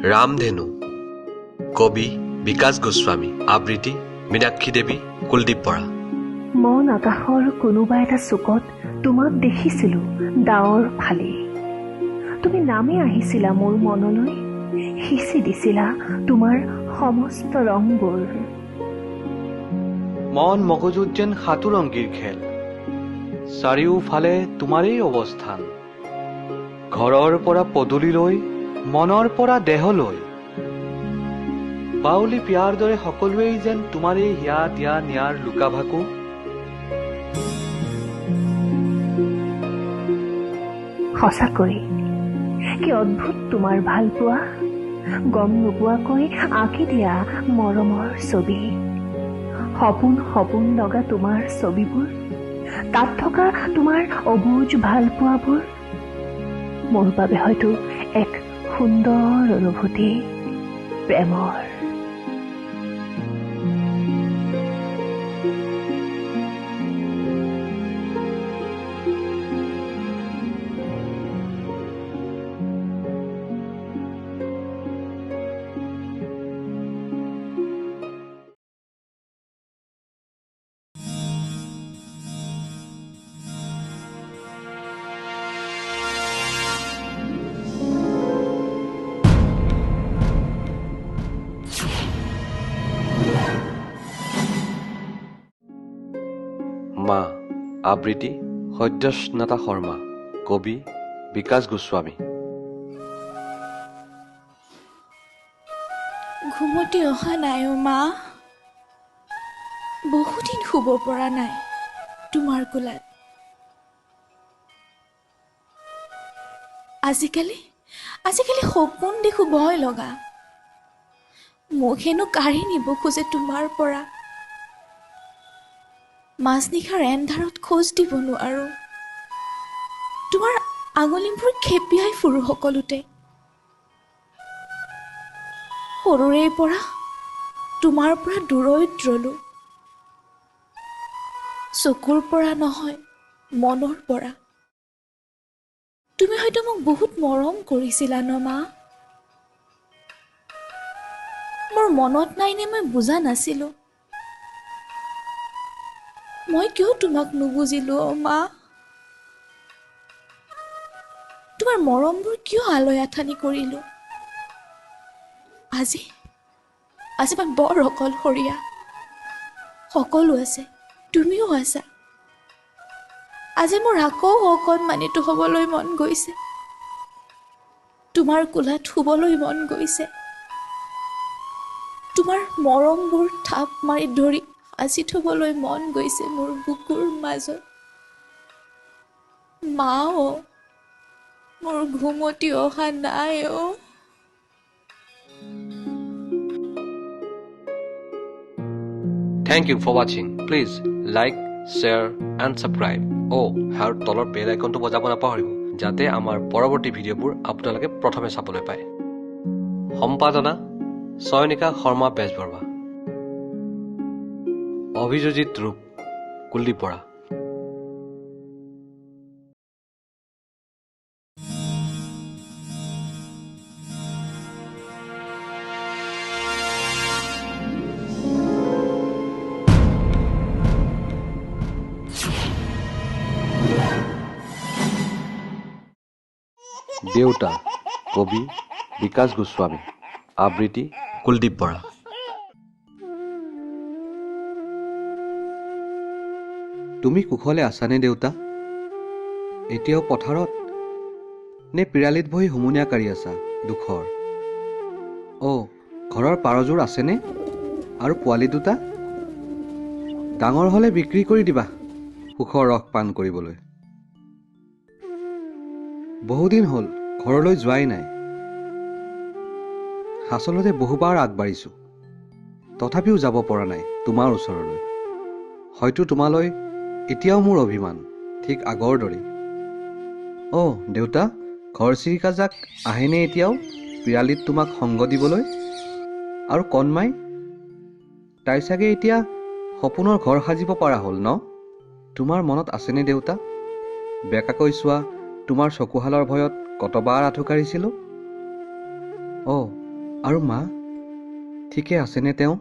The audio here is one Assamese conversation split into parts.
रामधेनु कवि विकास गोस्वामी आवृत्ति मीनाक्षी देवी कुलदीप बरा মন আকাশৰ কোনোবা এটা চুকত তোমাক দেখিছিলো ডাৱৰ ফালে তুমি নামি আহিছিলা মোৰ মনলৈ সিঁচি দিছিলা তোমাৰ সমস্ত ৰংবোৰ মন মগজুত যেন সাতুৰংগীৰ খেল চাৰিওফালে তোমাৰেই অৱস্থান ঘৰৰ পৰা পদূলিলৈ মনৰ পৰা দেহলৈ বাউলি পিয়াৰ দৰে সকলোৱেই যেন তোমাৰেই হিয়া দিয়া নিয়াৰ লুকাভাকু সঁচাকৈ কি অদ্ভুত তোমাৰ ভাল পোৱা গম নোপোৱাকৈ আঁকি দিয়া মৰমৰ ছবি সপোন সপোন লগা তোমাৰ ছবিবোৰ তাত থকা তোমাৰ অবুজ ভাল পোৱাবোৰ মোৰ বাবে হয়তো এক সুন্দৰ অনুভূতি প্ৰেমৰ মা आवृत्ति सद्यस्नाता शर्मा कवि विकास गोस्वामी ঘুমতি অহা নাই মা বহুদিন শুব পৰা নাই তোমাৰ কোলাত আজিকালি সপোন দেখো ভয় লগা মোক হেনো কাঢ়ি নিব খোজে তোমাৰ পৰা মাজনিশাৰ এন্ধাৰত খোজ দিব নোৱাৰো তোমাৰ আঙুলিবোৰ খেপিয়াই ফুৰো সকলোতে সৰুৰে পৰা তোমাৰ পৰা দূৰৈত ৰলো চকুৰ পৰা নহয় মনৰ পৰা তুমি হয়তো মোক বহুত মৰম কৰিছিলা ন মা মোৰ মনত নাই নে মই বুজা নাছিলো মই কিয় তোমাক নুবুজিলো মা তোমাৰ মৰমবোৰ কিয় আলৈ আথানি কৰিলো আজি মই বৰ অকলশৰীয়া সকলো আছে তুমিও আছা আজি মোৰ আকৌ অকণমানিটো হ'বলৈ মন গৈছে তোমাৰ কোলাত শুবলৈ মন গৈছে তোমাৰ মৰমবোৰ থাপ মাৰি ধৰি আজি থবলৈ মন গৈছে মোৰ বুকুৰ মাজত মা মোৰ ঘুমতি অহা নাই Thank you for watching. Please like, share and subscribe. আৰু তলৰ বেল আইকনটো বজাব নাপাহৰিব যাতে আমাৰ পৰৱৰ্তী ভিডিঅ'বোৰ আপোনালোকে প্ৰথমে চাবলৈ পায় সম্পাদনা চয়নিকা শৰ্মা বেজবৰুৱা অভিযোজিত ৰূপ কুলদীপ বৰা দেউতা কবি বিকাশ গোস্বামী आवृत्ति कुलदीप बरा তুমি কুশলে আছানে দেউতা এতিয়াও পথাৰত নে পিৰালিত বহি হুমুনিয়া কাঢ়ি আছা দুখৰ ঘৰৰ পাৰযোৰ আছেনে আৰু পোৱালি দুটা ডাঙৰ হলে বিক্ৰী কৰি দিবা সুখৰ ৰস পান কৰিবলৈ বহুদিন হ'ল ঘৰলৈ যোৱাই নাই আচলতে বহুবাৰ আগবাঢ়িছো তথাপিও যাব পৰা নাই তোমাৰ ওচৰলৈ হয়তো তোমালৈ এতিয়াও মোৰ অভিমান ঠিক আগৰ দৰে দেউতা ঘৰ চিৰিকাজাক আহেনে এতিয়াও পিৰালিত তোমাক সংগ দিবলৈ আৰু কণমাই তাই চাগে এতিয়া সপোনৰ ঘৰ সাজিব পৰা হ'ল ন তোমাৰ মনত আছেনে দেউতা বেকাকৈ চোৱা তোমাৰ চকুহালৰ ভয়ত কতবাৰ আঁঠু কাঢ়িছিলোঁ আৰু মা ঠিকে আছেনে তেওঁ?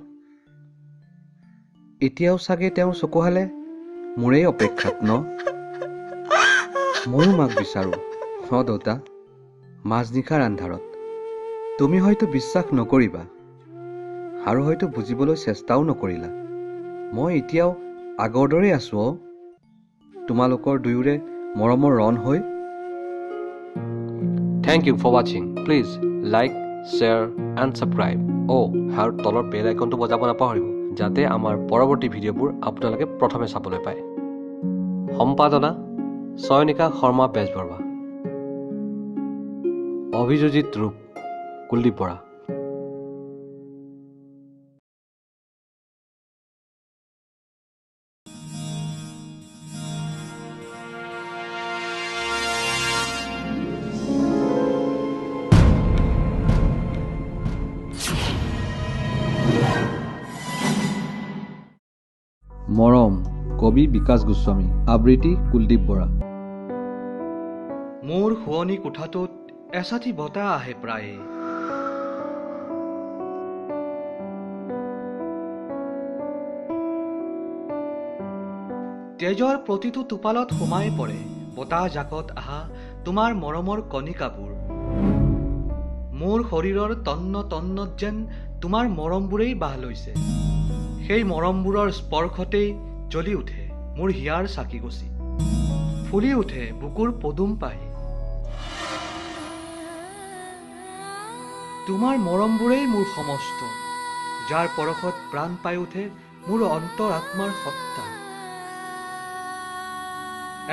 এতিয়াও চাগে তেওঁ চকুহালে মোৰেই অপেক্ষাত ন? ময়ো মাক বিচাৰোঁ দেউতা, মাজনিশাৰ আন্ধাৰত। তুমি হয়তো বিশ্বাস নকৰিবা আৰু হয়তো বুজিবলৈ চেষ্টাও নকৰিলা। মই এতিয়াও আগৰ দৰেই আছোঁ তোমালোকৰ দুয়োৰে মৰমৰ ৰণ হৈ। Thank you for watching. Please like, share and subscribe. আৰু তলৰ বেল আইকনটো বজাব নাপাহৰিব যাতে আমাৰ পৰৱৰ্তী ভিডিঅ'বোৰ আপোনালোকে প্ৰথমে চাবলৈ পায়। সম্পাদনা চয়নিকা শৰ্মা বেজবৰুৱা, অভিযোজিত ৰূপ কুলদীপ বৰা। মৰম কবি বিকাশ গোস্বামী, আবৃত্তি কুলদীপ বৰা। মোৰ শুৱনি কোঠাটোত এচাটি বতাহ আহে প্ৰায়ে। তেজৰ প্ৰতিটো টোপালত সোমাই পৰে বতাহ জাকত আহা তোমাৰ মৰমৰ কণিকাবোৰ। মোৰ শৰীৰৰ তন্ন তন্নত যেন তোমাৰ মৰমবোৰেই বাহ লৈছে। সেই মৰমবোৰৰ স্পৰ্শতেই জ্বলি উঠে মোৰ হিয়াৰ চাকিগছি, ফুলি উঠে বুকুৰ পদুম পাহি। তোমাৰ মৰমবোৰেই মোৰ সমস্ত, যাৰ পৰশত প্ৰাণ পাই উঠে মোৰ অন্তৰ আত্মাৰ সত্তা।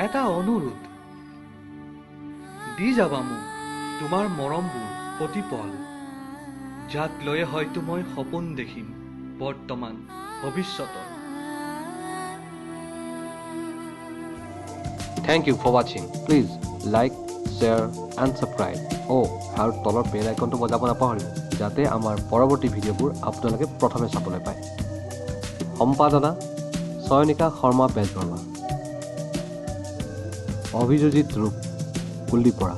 এটা অনুৰোধ, দি যাবা মোক তোমাৰ মৰমবোৰ প্ৰতিপল, যাক লৈয়ে হয়তো মই সপোন দেখিম বৰ্তমান ভৱিষ্যতৰ। Thank you for watching. Please like, share and subscribe. আৰু তলৰ বেল আইকনটো বজাব নাপাহৰিব যাতে আমাৰ পৰৱৰ্তী ভিডিঅ'বোৰ আপোনালোকে প্ৰথমে চাবলৈ পায়। সম্পাদনা চয়নিকা শৰ্মা বেজবৰুৱা, অভিযোজিত ৰূপ কুলদীপ বৰা।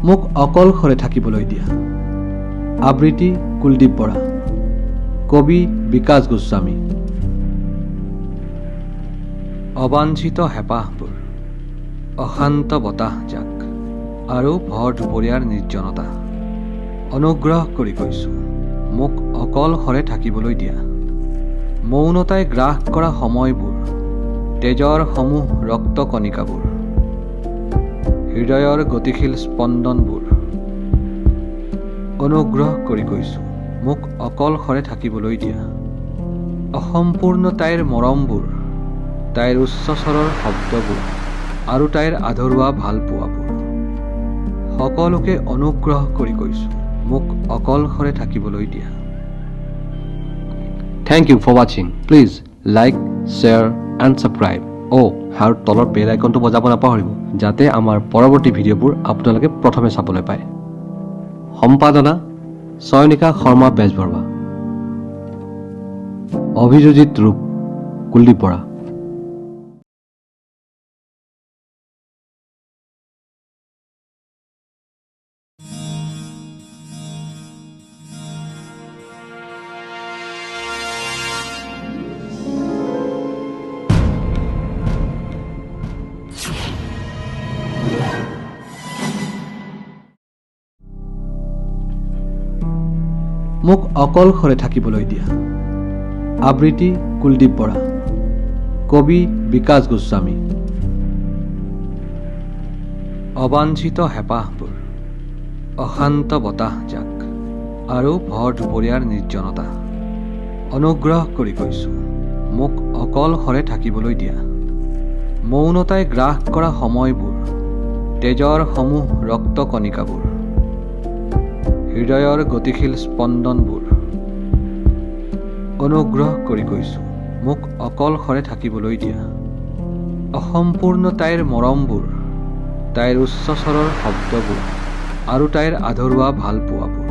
মোক অকলশৰে থাকিবলৈ দিয়া, আবৃত্তি কুলদীপ বৰা, কবি বিকাশ গোস্বামী। অবাঞ্ছিত হেঁপাহবোৰ, অশান্ত বতাহজাক আৰু ভৰ দুপৰীয়াৰ নিৰ্জনতা, অনুগ্ৰহ কৰি কৈছোঁ মোক অকলশৰে থাকিবলৈ দিয়া। মৌনতাই গ্ৰাস কৰা সময়বোৰ, তেজৰ সমূহ ৰক্ত কণিকাবোৰ, হৃদয়ৰ গতিশীল স্পন্দনবোৰ, অনুগ্ৰহ কৰি কৈছোঁ মোক অকলশৰে থাকিবলৈ দিয়া। অসম্পূৰ্ণ তাইৰ মৰমবোৰ, তাইৰ উচ্চস্বৰৰ শব্দবোৰ আৰু তাইৰ আধৰুৱা ভালপোৱাবোৰ, সকলোকে অনুগ্ৰহ কৰি কৈছোঁ মোক অকলশৰে থাকিবলৈ দিয়া। Thank you for watching. Please like, share and subscribe. আৰু তলৰ বেল আইকনটো বজাব নাপাহৰিব যাতে আমাৰ পৰৱৰ্তী ভিডিঅ'বোৰ আপোনালোকে প্ৰথমে চাবলৈ পায়। সম্পাদনা চয়নিকা শৰ্মা বেজবৰুৱা, অভিযোজিত ৰূপ কুলদীপ বৰা। মোক অকলশৰে থাকিবলৈ দিয়া, আবৃত্তি কুলদীপ বৰা, কবি বিকাশ গোস্বামী। অবাঞ্ছিত হেঁপাহবোৰ, অশান্ত বতাহজাক আৰু ভৰ দুপৰীয়াৰ নিৰ্জনতা, অনুগ্ৰহ কৰি কৈছোঁ মোক অকলশৰে থাকিবলৈ দিয়া। মৌনতাই গ্ৰাস কৰা সময়বোৰ, তেজৰ সমূহ ৰক্ত কণিকাবোৰ, হৃদয়ৰ গতিশীল স্পন্দনবোৰ, অনুগ্ৰহ কৰি কৈছোঁ মোক অকলশৰে থাকিবলৈ দিয়া। অসম্পূৰ্ণ তাইৰ মৰমবোৰ, তাইৰ উচ্চস্বৰৰ শব্দবোৰ আৰু তাইৰ আধৰুৱা ভালপোৱাবোৰ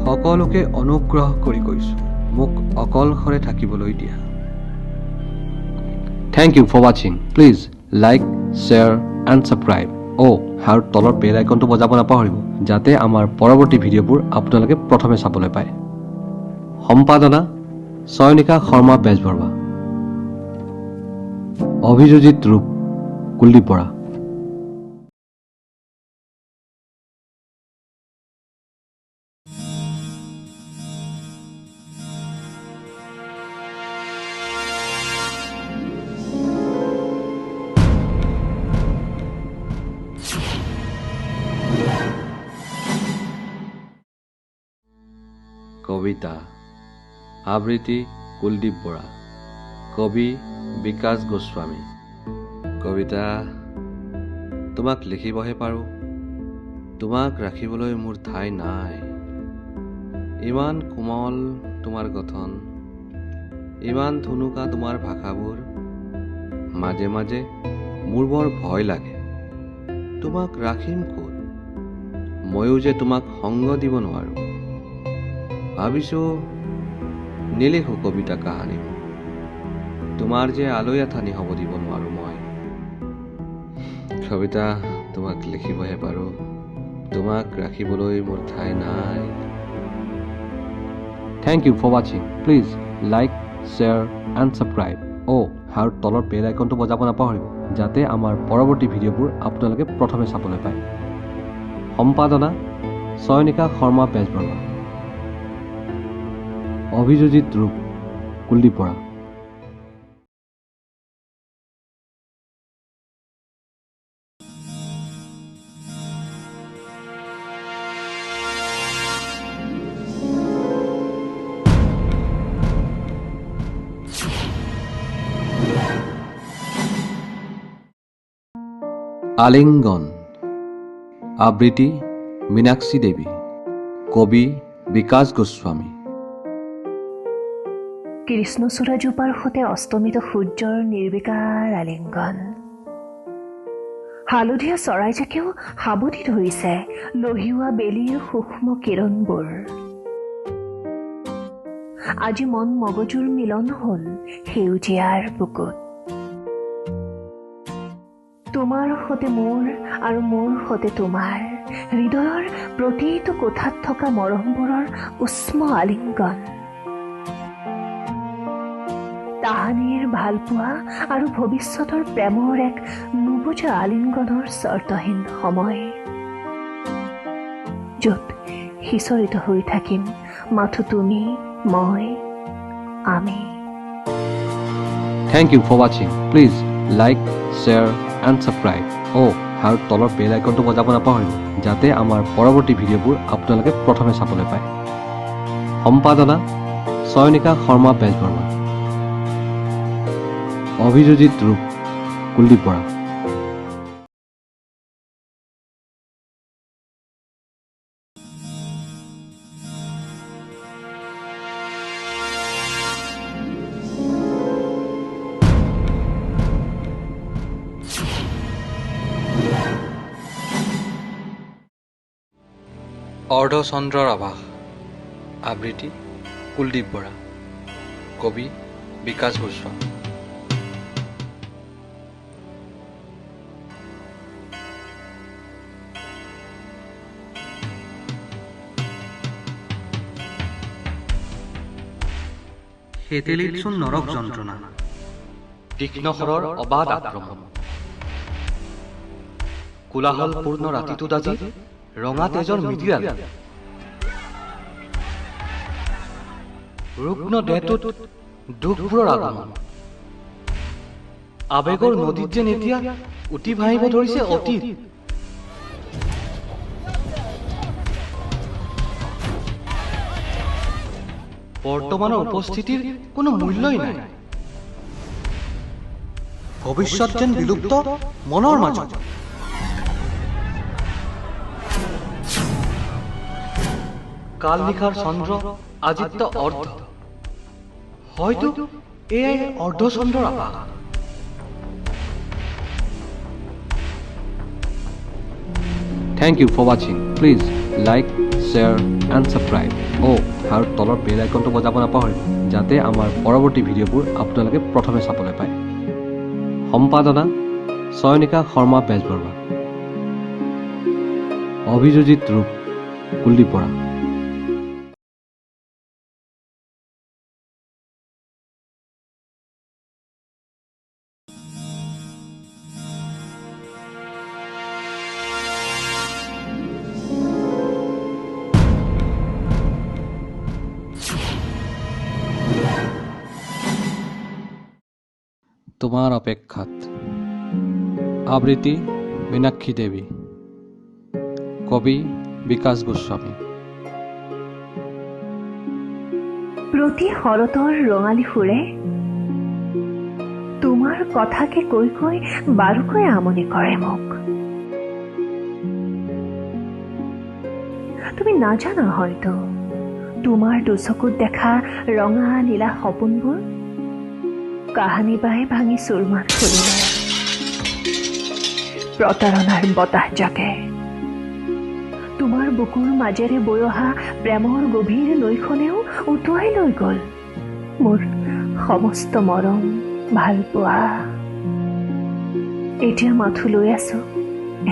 সকলোকে অনুগ্ৰহ কৰি কৈছোঁ, মোক অকলশৰে থাকিবলৈ দিয়া। Thank you for watching. Please like, share and subscribe. আৰু তলৰ বেল আইকনটো বজাব নাপাহৰিব, যাতে আমাৰ পৰৱৰ্তী ভিডিঅ'বোৰ আপোনালোকে প্ৰথমে চাবলৈ পায়। সম্পাদনা চয়নিকা শৰ্মা বেজবৰুৱা, অভিযোজিত ৰূপ কুলদীপ বৰা। কবিতা আবৃত্তি কুলদীপ বৰা, কবি বিকাশ গোস্বামী। কবিতা তোমাক লিখিবহে পাৰোঁ, তোমাক ৰাখিবলৈ মোৰ ঠাই নাই। ইমান কোমল তোমাৰ গঠন, ইমান ধুনুকা তোমাৰ ভাষাবোৰ, মাজে মাজে মোৰ বৰ ভয় লাগে। তোমাক ৰাখিম ক'ত, ময়ো যে তোমাক সংগ দিব নোৱাৰোঁ। ভাবিছোঁ নিলিখোঁ কবিতা কাহানীবোৰ, তোমাৰ যে আলৈ আথানি হ'ব দিব নোৱাৰোঁ মই। কবিতা তোমাক লিখিবহে পাৰোঁ, তোমাক ৰাখিবলৈ মোৰ ঠাই নাই। Thank you for watching. Please like, share and subscribe. আৰু তলৰ বেল আইকনটো বজাব নাপাহৰিব, যাতে আমাৰ পৰৱৰ্তী ভিডিঅ'বোৰ আপোনালোকে প্ৰথমে চাবলৈ পায়। সম্পাদনা চয়নিকা শৰ্মা বেজবৰুৱা, অভিযোজিত ৰূপ কুলদীপ বৰা। আলিঙ্গন আবৃত্তি মীনাক্ষী দেৱী, কবি বিকাশ গোস্বামী। কৃষ্ণচূড়াজোপাৰ সৈতে অস্তমিত সূৰ্যৰ নিৰ্বিকাৰ আলিংগন। হালধীয়া চৰাইজাকেও সাৱটি ধৰিছে লহিওৱা বেলিৰ সূক্ষ্ম কিৰণবোৰ। আজি মন মগজুৰ মিলন হ'ল সেউজীয়াৰ বুকুত। তোমাৰ সৈতে মোৰ আৰু মোৰ সৈতে তোমাৰ, হৃদয়ৰ প্ৰতিটো কোঠাত থকা মৰমবোৰৰ উষ্ম আলিংগন। তাহানিৰ ভালপোৱা আৰু ভৱিষ্যতৰ প্ৰেমৰ এক নুবুজা আলিংগনৰ স্বাৰ্থহীন সময়, য'ত সিঁচৰিত হৈ থাকিম মাথো তুমি, মই, আমি। Thank you for watching. Please like, share and subscribe. আৰু তলৰ বেল আইকনটো বজাব নাপাহৰিব, যাতে আমাৰ পৰৱৰ্তী ভিডিঅ'বোৰ আপোনালোকে প্ৰথমে চাবলৈ পায়। সম্পাদনা চয়নিকা শৰ্মা বেজবৰুৱা, অভিযোজিত ৰূপ কুলদীপ বৰা। অৰ্ধচন্দ্ৰৰ আভাস আবৃত্তি কুলদীপ বৰা, কবি বিকাশ গোস্বামী। হেতেলিতচোন নৰক যন্ত্ৰণা, তীক্ষ্ণশৰৰ অবাধ আক্ৰমণ, কোলাহলপূৰ্ণ ৰাতিটোত আজি ৰঙা তেজৰ মিডিয়াল, ৰুগ্ন দেহটোত দুখবোৰৰ আগমন, আবেগৰ নদীত যেন এতিয়া উটি ভাঁহিব ধৰিছে অতীত। বৰ্তমানৰ উপস্থিতিৰ কোনো মূল্যই নাই, ভৱিষ্যত যেন বিলুপ্ত মনৰ মাজত। কাল নিশাৰ চন্দ্ৰ আজিত্য অৰ্ধ, হয়তো এয়াই অৰ্ধচন্দ্ৰৰ আভাস। Thank you for watching. Please like, share and subscribe. আৰু তলৰ বেল আইকনটো বজাব নাপাহৰিব যাতে আমাৰ পৰৱৰ্তী ভিডিঅ'বোৰ আপোনালোকে প্ৰথমে চাবলৈ পায়। সম্পাদনা চয়নিকা শৰ্মা বেজবৰুৱা, অভিযোজিত ৰূপ কুলদীপ বৰা। তোমাৰ অপেক্ষাত আবৃত্তি মীনাক্ষী দেৱী, কবি বিকাশ গোস্বামী। প্ৰতি শৰতৰ ৰঙালী ফুৰে তোমাৰ কথাকে কৈ কৈ বাৰুকৈ আমনি কৰে মোক। তুমি নাজানা হয়তো তোমাৰ দুচকুত দেখা ৰঙা নীলা সপোনবোৰ কাহানি বাই ভাঙি চুৰমাৰ ফুৰিলে। প্ৰতাৰণাৰ বতাহ জাকে তোমাৰ বুকুৰ মাজেৰে বৈ অহা প্ৰেমৰ গভীৰ নৈখনেও উটুৱাই লৈ গ'ল মোৰ সমস্ত মৰম ভালপোৱা। এতিয়া মাথো লৈ আছো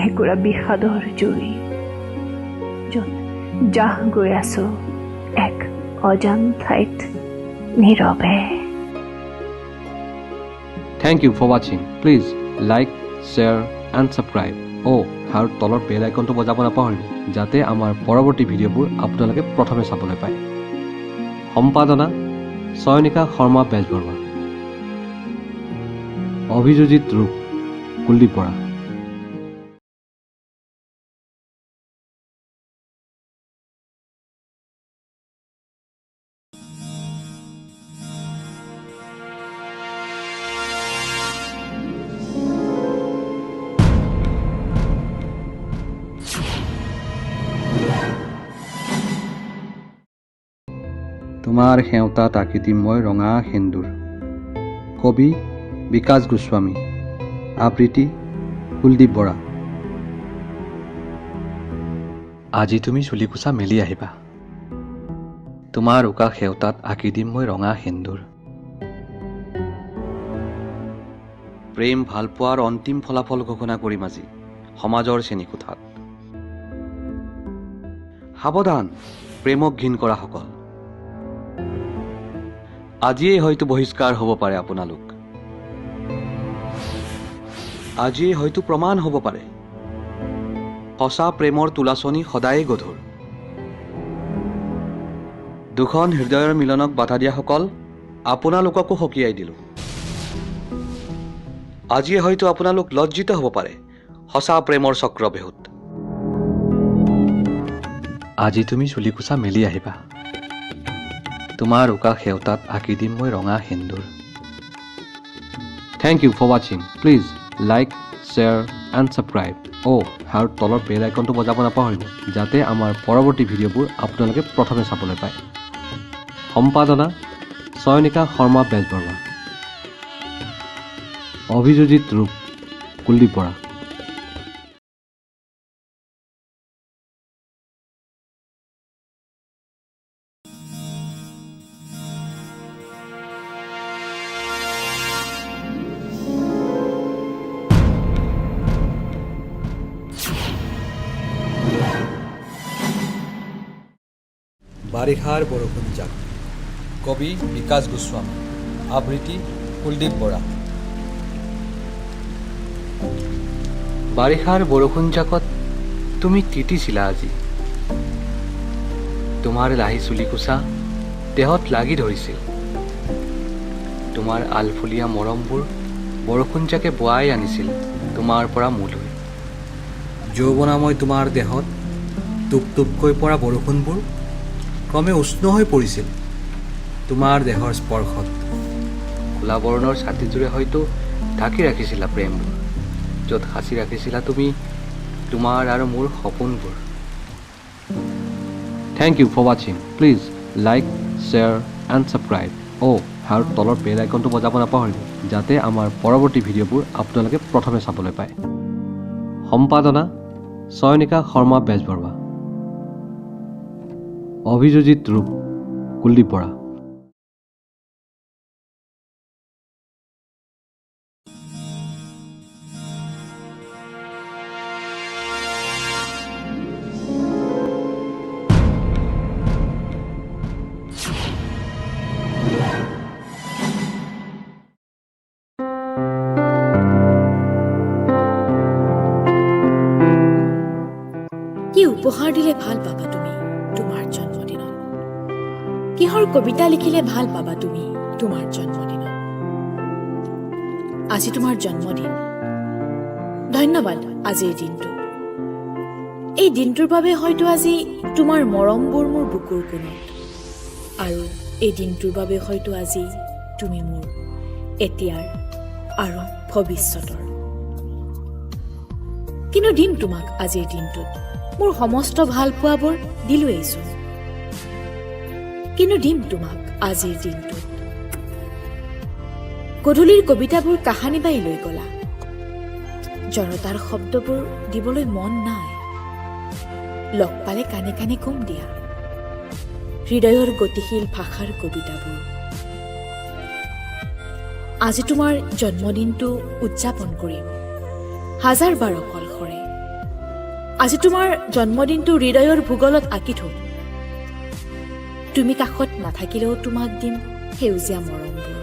একুৰা বিষাদৰ জুই, য'ত জাহ গৈ আছো এক অজান ঠাইত নীৰৱে। Thank you for watching. Please like, share and subscribe. আৰু তলৰ বেল আইকনটো বজাব নাপাহৰিব যাতে আমাৰ পৰৱৰ্তী ভিডিঅ'বোৰ আপোনালোকে প্ৰথমে চাবলৈ পায়। সম্পাদনা চয়নিকা শৰ্মা বেজবৰুৱা, অভিযোজিত ৰূপ কুলদীপ বৰা। তোমাৰ সেউতাত আঁকি দিম মই ৰঙা সেন্দুৰ, কবি বিকাশ গোস্বামী, আবৃত্তি কুলদীপ বৰা। আজি তুমি চুলিকোছা মেলি আহিবা, তোমাৰ উকা সেউতাত আঁকি দিম মই ৰঙা সেন্দুৰ। প্ৰেম ভালপোৱাৰ অন্তিম ফলাফল ঘোষণা কৰিম আজি সমাজৰ শ্ৰেণীকোঠাত। সাৱধান প্ৰেমক ঘিণ কৰাসকল, আজিয়েই হয়তো বহিষ্কাৰ হ'ব পাৰে আপোনালোক। আজিয়েই হয়তো প্ৰমাণ হ'ব পাৰে সঁচা প্ৰেমৰ তোলাচনি সদায়েই গধুৰ। দুখন হৃদয়ৰ মিলনক বাধা দিয়াসকল, আপোনালোককো সকীয়াই দিলোঁ। আজিয়ে হয়তো আপোনালোক লজ্জিত হ'ব পাৰে সঁচা প্ৰেমৰ চক্ৰবেহুত। আজি তুমি চুলিকোছা মেলি আহিবা, তোমাৰ উকা সেউতাত আঁকি দিম মই ৰঙা সেন্দুৰ। Thank you for watching. Please like, share and subscribe. আৰু তলৰ বেল আইকনটো বজাব নাপাহৰিব যাতে আমাৰ পৰৱৰ্তী ভিডিঅ'বোৰ আপোনালোকে প্ৰথমে চাবলৈ পায়। সম্পাদনা চয়নিকা শৰ্মা বেজবৰুৱা, অভিযোজিত ৰূপ কুলদীপ বৰা। বাৰিষাৰ বৰষুণ জাক, কবি বিকাশ গোস্বামী, আবৃত্তি কুলদীপ বৰা। বাৰিষাৰ বৰষুণ জাকত তুমি তিতিছিলা আজি, তোমাৰ লাহি চুলিকোছা দেহত লাগি ধৰিছিল। তোমাৰ আলফুলীয়া মৰমবোৰ বৰষুণ জাকে বোৱাই আনিছিল তোমাৰ পৰা মোলৈ। যৌৱনাময় তোমাৰ দেহত টুপ টুপকৈ পৰা বৰষুণবোৰ ক্ৰমে উষ্ণ হৈ পৰিছিল তোমাৰ দেহৰ স্পৰ্শত। ক'লা বৰণৰ ছাতিযোৰে হয়তো ঢাকি ৰাখিছিলা প্ৰেমবোৰ, য'ত সাঁচি ৰাখিছিলা তুমি তোমাৰ আৰু মোৰ সপোনবোৰ। Thank you for watching. Please like, share and subscribe. আৰু তলৰ বেল আইকনটো বজাব নাপাহৰিব যাতে আমাৰ পৰৱৰ্তী ভিডিঅ'বোৰ আপোনালোকে প্ৰথমে চাবলৈ পায়। সম্পাদনা চয়নিকা শৰ্মা বেজবৰুৱা, অভিযোজিত ৰূপ কুলদীপ বৰা। কি উপহাৰ দিলে ভাল পাবা তুমি তোমাৰ জন্মদিনত? কিহৰ কবিতা লিখিলে ভাল পাবা তুমি তোমাৰ জন্মদিনত? আজি তোমাৰ জন্মদিন। ধন্যবাদ আজিৰ দিনটো। এই দিনটোৰ বাবে হয়তো আজি তোমাৰ মৰমবোৰ মোৰ বুকুৰ কোণত, আৰু এই দিনটোৰ বাবে হয়তো আজি তুমি মোৰ এতিয়াৰ আৰু ভৱিষ্যতৰ। কিন্তু দিম তোমাক আজিৰ দিনটোত মোৰ সমস্ত ভাল পোৱাবোৰ দিলোৱেইচোন। কিন্তু দিম তোমাক আজিৰ দিনটোত গধূলিৰ কবিতাবোৰ কাহানী বাই লৈ গলা। জড়তাৰ শব্দবোৰ দিবলৈ মন নাই, লগ পালে কানে কানে কম দিয়া হৃদয়ৰ গতিশীল ভাষাৰ কবিতাবোৰ। আজি তোমাৰ জন্মদিনটো উদযাপন কৰিম হাজাৰ বাৰ কলসৰে। আজি তোমাৰ জন্মদিনটো হৃদয়ৰ ভূগোলত আঁকি থম। তুমি কাষত নাথাকিলেও তোমাক দিম সেউজীয়া মৰমবোৰ।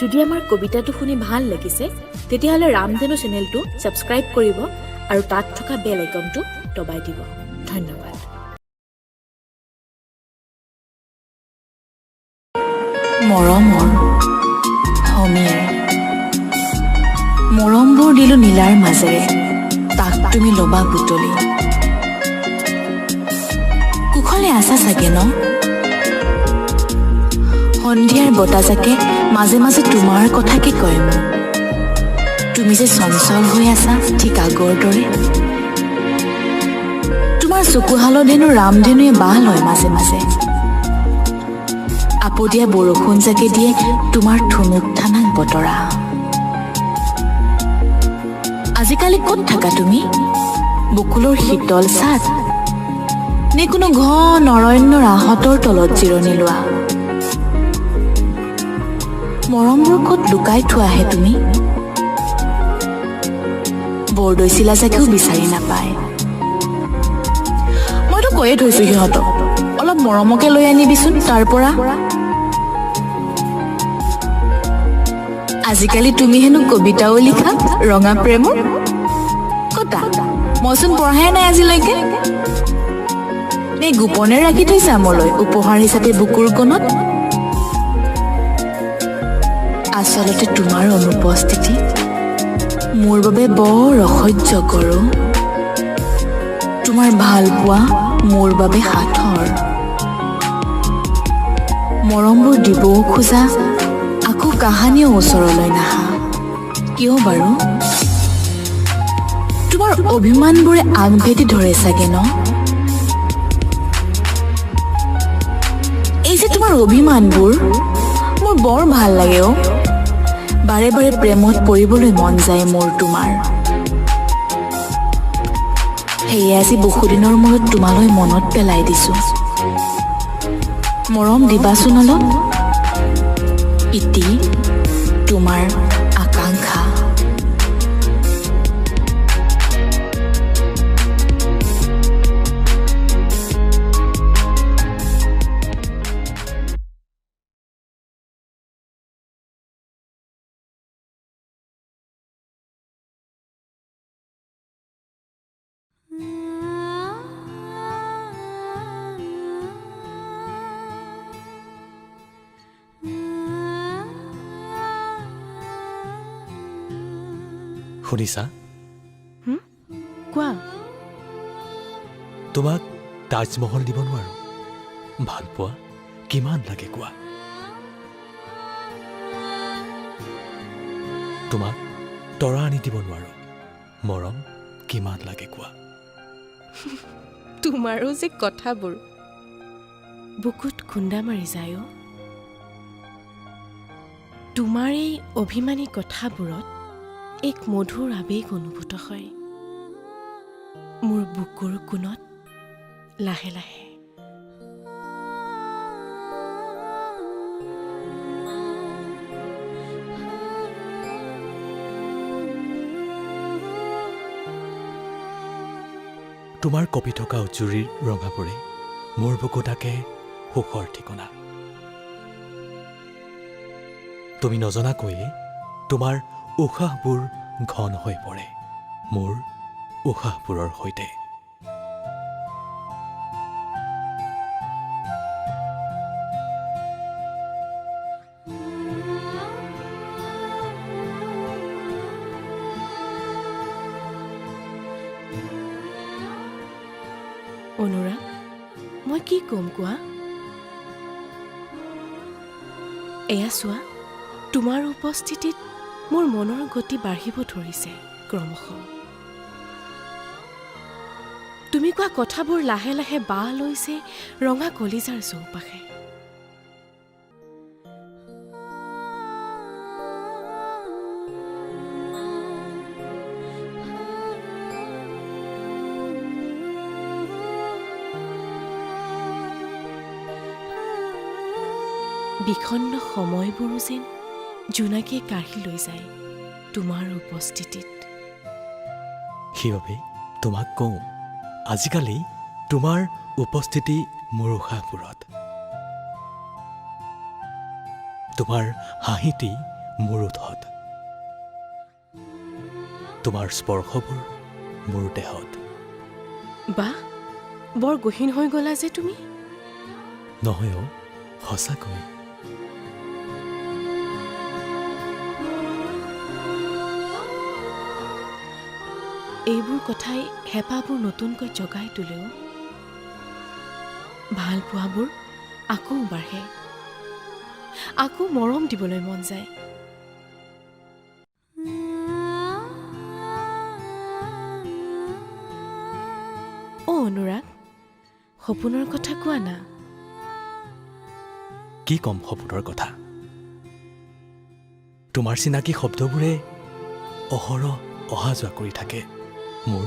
যদি আমাৰ কবিতাটো শুনি ভাল লাগিছে তেতিয়াহ'লে ৰামধেনু চেনেলটো ছাবস্ক্ৰাইব কৰিব আৰু তাত থকা বেল আইকনটো দবাই দিব। ধন্যবাদ। মৰমৰ সমীৰ মৰমবোৰ দিলো নীলাৰ মাজেৰে, তাক তুমি ল'বা বুটলি। কুশলে আছা চাগে ন? সন্ধিয়াৰ বতাজাকে মাজে মাজে তোমাৰ কথাকে কয় মোক। তুমি যে চঞ্চল হৈ আছা ঠিক আগৰ দৰে। তোমাৰ চকুহালত হেনো ৰামধেনুৱে বাহ লয় মাজে মাজে। আপদীয়া বৰষুণ জাকে দিয়ে তোমাৰ ঠুনুক ঠানাক বতৰা। আজিকালি ক'ত থাকা তুমি? বকুলৰ শীতল ছাদ নে কোনো ঘন অৰণ্যৰ আহঁতৰ তলত জিৰণি লোৱা? মৰমবোৰ ক'ত লুকাই থোৱাহে তুমি? বৰদৈচিলা জাকেও বিচাৰি নাপায়। মইতো কৈয়ে থৈছো সিহঁতক অলপ মৰমকে লৈ আনিবিচোন তাৰ পৰা। আজিকালি তুমি হেনো কবিতাও লিখা ৰঙা প্ৰেমৰ কথা। মইচোন পঢ়াই নাই আজিলৈকে। এই গোপনে ৰাখি থৈছা মোলৈ উপহাৰ হিচাপে বুকুৰ কোণত। আচলতে তোমাৰ অনুপস্থিতি মোৰ বাবে বৰ অসহ্য কৰো। তোমাৰ ভাল পোৱা মোৰ বাবে সাঁথৰ। মৰমবোৰ দিবও খোজা আকৌ কাহানিও ওচৰলৈ নাহা কিয় বাৰু? তোমাৰ অভিমানবোৰে আগভেটি ধৰে চাগে ন? এই যে তোমাৰ অভিমানবোৰ মোৰ বৰ ভাল লাগে অ'। বাৰে বাৰে প্ৰেমত পৰিবলৈ মন যায় মোৰ তোমাৰ। সেয়ে আজি বহুদিনৰ মূৰত তোমালৈ মনত পেলাই দিছো। মৰম দিবাচোন অলপ। ইতি তোমাৰ আকাংক্ষা। শুনিছা? কোৱা। তোমাক তাজমহল দিব নোৱাৰো। ভাল পোৱা কিমান লাগে কোৱা। তোমাক তৰা আনি দিব নোৱাৰো। মৰম কিমান লাগে কোৱা। তোমাৰো যে কথাবোৰ বুকুত খুন্দা মাৰি যায় অ'। তোমাৰ এই অভিমানী কথাবোৰত এক মধুৰ আবেগ অনুভূত হয় মোৰ বুকুৰ কোণত লাহে লাহে। তোমাৰ কঁপি থকা উজুৰিৰ ৰঙাবোৰে মোৰ বুকু তাকে সুখৰ ঠিকনা। তুমি নজনাকৈয়ে তোমাৰ উশাহবোৰ ঘন হৈ পৰে মোৰ উশাহবোৰৰ সৈতে। অনুৰাগ, মই কি ক'ম কোৱা? এয়া চোৱা, তোমাৰ উপস্থিতিত মোৰ মনৰ গতি বাঢ়িব ধৰিছে ক্ৰমশ। তুমি কোৱা কথাবোৰ লাহে লাহে বাহ লৈছে ৰঙা কলিজাৰ চৌপাশে। বিষণ্ণ সময়বোৰো যেন জোনাকে কাঢ়ি লৈ যায় তোমাৰ উপস্থিতিত। সেইবাবে তোমাক কওঁ, আজিকালি তোমাৰ উপস্থিতি মোৰ উশাহবোৰত, তোমাৰ হাঁহিটি মোৰ ওঠত, তোমাৰ স্পৰ্শবোৰ মোৰ দেহত। বাহ, বৰ গহীন হৈ গলা যে তুমি। নহয় অ', সঁচাকৈ। এইবোৰ কথাই হেঁপাহবোৰ নতুনকৈ জগাই তোলেও। ভাল পোৱাবোৰ আকৌ বাঢ়ে, আকৌ মৰম দিবলৈ মন যায়। অ' অনুৰাগ, সপোনৰ কথা কোৱা না। কি ক'ম সপোনৰ কথা? তোমাৰ চিনাকি শব্দবোৰে অহৰহ অহা যোৱা কৰি থাকে মোৰ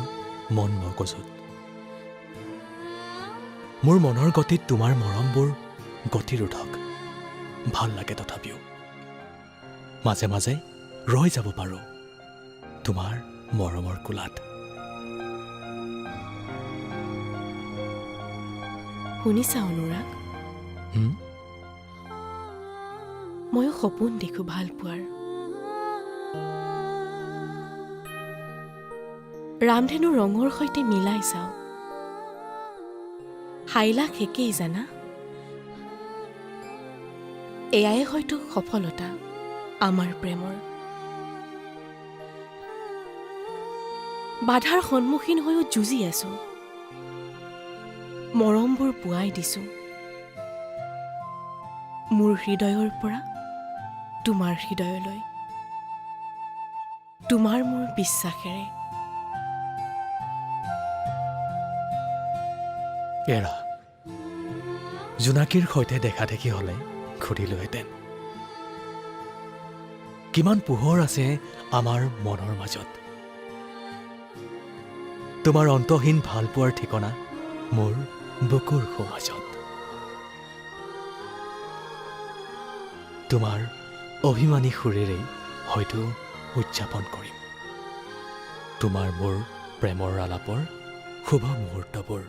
মন মগজুত। মোৰ মনৰ গতিত তোমাৰ মৰমবোৰ গতিৰোধক, ভাল লাগে তথাপিও। মাজে মাজে ৰৈ যাব পাৰোঁ তোমাৰ মৰমৰ কোলাত। শুনিছা অনুৰাগ, ময়ো সপোন দেখোঁ ভাল পোৱাৰ। ৰামধেনু ৰঙৰ সৈতে মিলাই চাওঁ, হাইলাখ একেই জানা। এয়াই হয়তো সফলতা আমাৰ প্ৰেমৰ। বাধাৰ সন্মুখীন হৈও যুঁজি আছো, মৰমবোৰ পুৱাই দিছো মোৰ হৃদয়ৰ পৰা তোমাৰ হৃদয়লৈ, তোমাৰ মোৰ বিশ্বাসেৰে। এৰা, জোনাকীৰ সৈতে দেখা দেখি হলে ঘূৰিলোহেঁতেন। কিমান পোহৰ আছে আমাৰ মনৰ মাজত। তোমাৰ অন্তহীন ভাল পোৱাৰ ঠিকনা মোৰ বুকুৰ সোমাজত। তোমাৰ অভিমানী সুৰেৰে হয়তো উদযাপন কৰিম তোমাৰ মোৰ প্ৰেমৰ আলাপৰ শুভ মুহূৰ্তবোৰ।